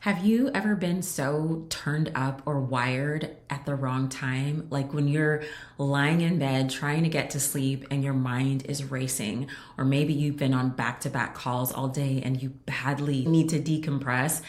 Have you ever been so turned up or wired at the wrong time? Like when you're lying in bed trying to get to sleep and your mind is racing, or maybe you've been on back to back calls all day and you badly need to decompress.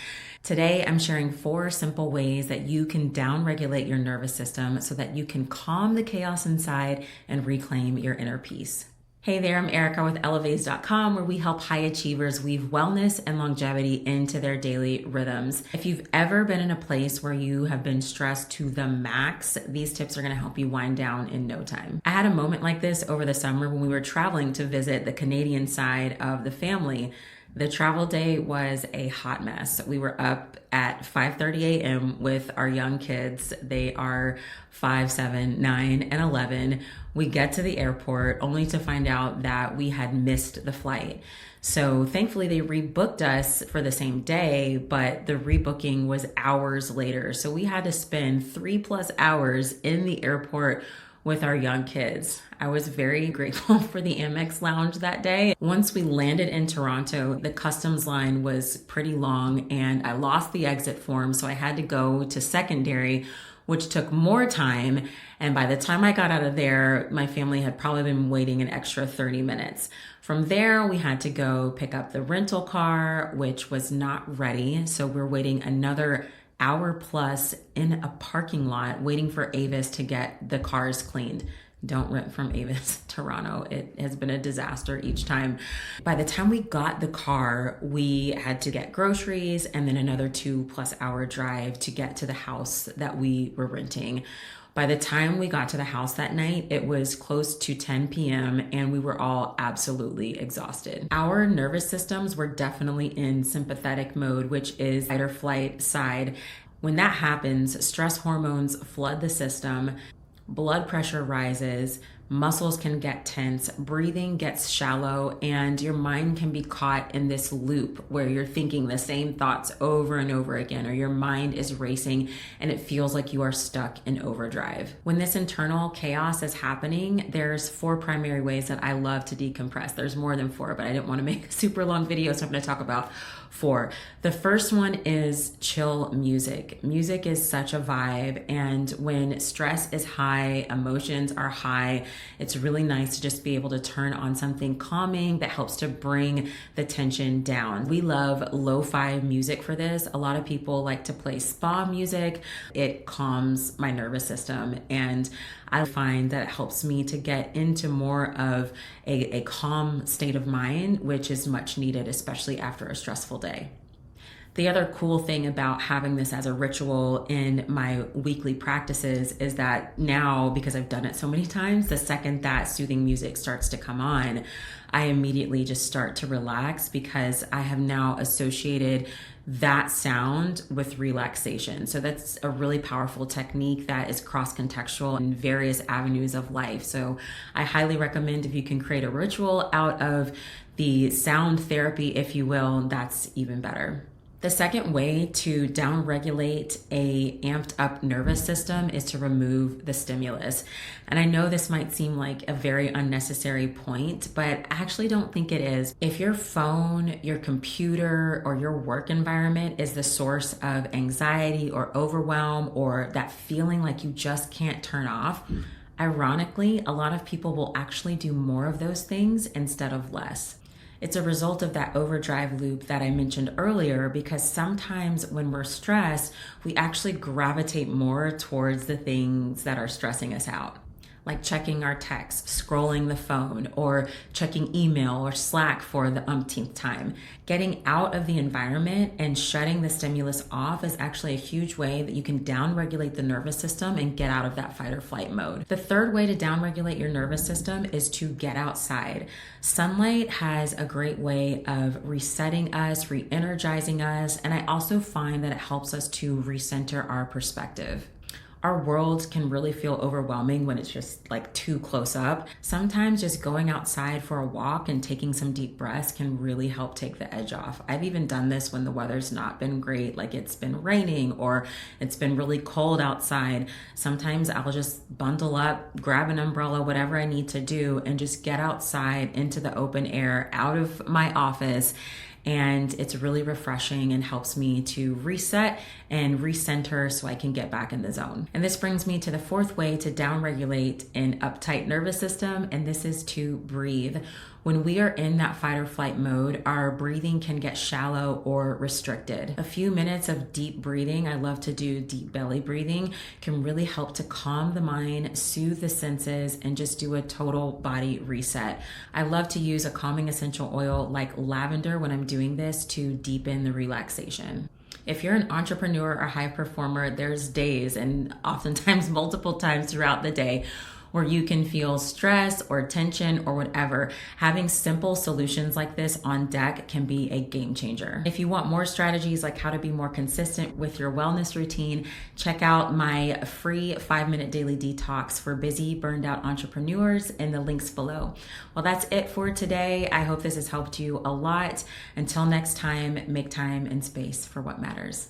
Today, I'm sharing 4 simple ways that you can downregulate your nervous system so that you can calm the chaos inside and reclaim your inner peace. Hey there, I'm Erica with Elevate.com, where we help high achievers weave wellness and longevity into their daily rhythms. If you've ever been in a place where you have been stressed to the max, these tips are going to help you wind down in no time. I had a moment like this over the summer when we were traveling to visit the Canadian side of the family. The travel day was a hot mess. We were up at 5:30 a.m. with our young kids. They are 5, 7, 9, and 11. We get to the airport only to find out that we had missed the flight. So thankfully they rebooked us for the same day, but the rebooking was hours later. So we had to spend 3+ hours in the airport with our young kids. I was very grateful for the Amex lounge that day. Once we landed in Toronto, the customs line was pretty long and I lost the exit form, so I had to go to secondary, which took more time. And by the time I got out of there, my family had probably been waiting an extra 30 minutes. From there, we had to go pick up the rental car, which was not ready. So we're waiting another hour plus in a parking lot waiting for Avis to get the cars cleaned. Don't rent from Avis, Toronto. It has been a disaster each time. By the time we got the car, we had to get groceries and then another 2+ hour drive to get to the house that we were renting. By the time we got to the house that night, it was close to 10 p.m. and we were all absolutely exhausted. Our nervous systems were definitely in sympathetic mode, which is fight or flight side. When that happens, stress hormones flood the system, blood pressure rises, muscles can get tense, breathing gets shallow, and your mind can be caught in this loop where you're thinking the same thoughts over and over again, or your mind is racing and it feels like you are stuck in overdrive. When this internal chaos is happening, there's 4 primary ways that I love to decompress. There's more than 4, but I didn't want to make a super long video, so I'm going to talk about 4. The first one is chill music. Music is such a vibe, and when stress is high, emotions are high, it's really nice to just be able to turn on something calming that helps to bring the tension down. We love lo-fi music for this. A lot of people like to play spa music. It calms my nervous system, and I find that it helps me to get into more of a calm state of mind, which is much needed, especially after a stressful day. The other cool thing about having this as a ritual in my weekly practices is that now, because I've done it so many times, the second that soothing music starts to come on, I immediately just start to relax because I have now associated that sound with relaxation. So that's a really powerful technique that is cross-contextual in various avenues of life. So I highly recommend, if you can create a ritual out of the sound therapy, if you will, that's even better. The second way to downregulate a amped up nervous system is to remove the stimulus. And I know this might seem like a very unnecessary point, but I actually don't think it is. If your phone, your computer, or your work environment is the source of anxiety or overwhelm or that feeling like you just can't turn off, ironically, a lot of people will actually do more of those things instead of less. It's a result of that overdrive loop that I mentioned earlier, because sometimes when we're stressed, we actually gravitate more towards the things that are stressing us out, like checking our texts, scrolling the phone, or checking email or Slack for the umpteenth time. Getting out of the environment and shutting the stimulus off is actually a huge way that you can downregulate the nervous system and get out of that fight or flight mode. The third way to downregulate your nervous system is to get outside. Sunlight has a great way of resetting us, re-energizing us, and I also find that it helps us to recenter our perspective. Our world can really feel overwhelming when it's just like too close up. Sometimes just going outside for a walk and taking some deep breaths can really help take the edge off. I've even done this when the weather's not been great, like it's been raining or it's been really cold outside. Sometimes I'll just bundle up, grab an umbrella, whatever I need to do, and just get outside into the open air, out of my office, and it's really refreshing and helps me to reset and recenter so I can get back in the zone. And this brings me to the fourth way to downregulate an uptight nervous system, and this is to breathe. When we are in that fight or flight mode, our breathing can get shallow or restricted. A few minutes of deep breathing, I love to do deep belly breathing, can really help to calm the mind, soothe the senses, and just do a total body reset. I love to use a calming essential oil like lavender when I'm doing this to deepen the relaxation. If you're an entrepreneur or high performer, there's days and oftentimes multiple times throughout the day where you can feel stress or tension or whatever. Having simple solutions like this on deck can be a game changer. If you want more strategies like how to be more consistent with your wellness routine, check out my free 5-minute daily detox for busy, burned out entrepreneurs in the links below. Well, that's it for today. I hope this has helped you a lot. Until next time, make time and space for what matters.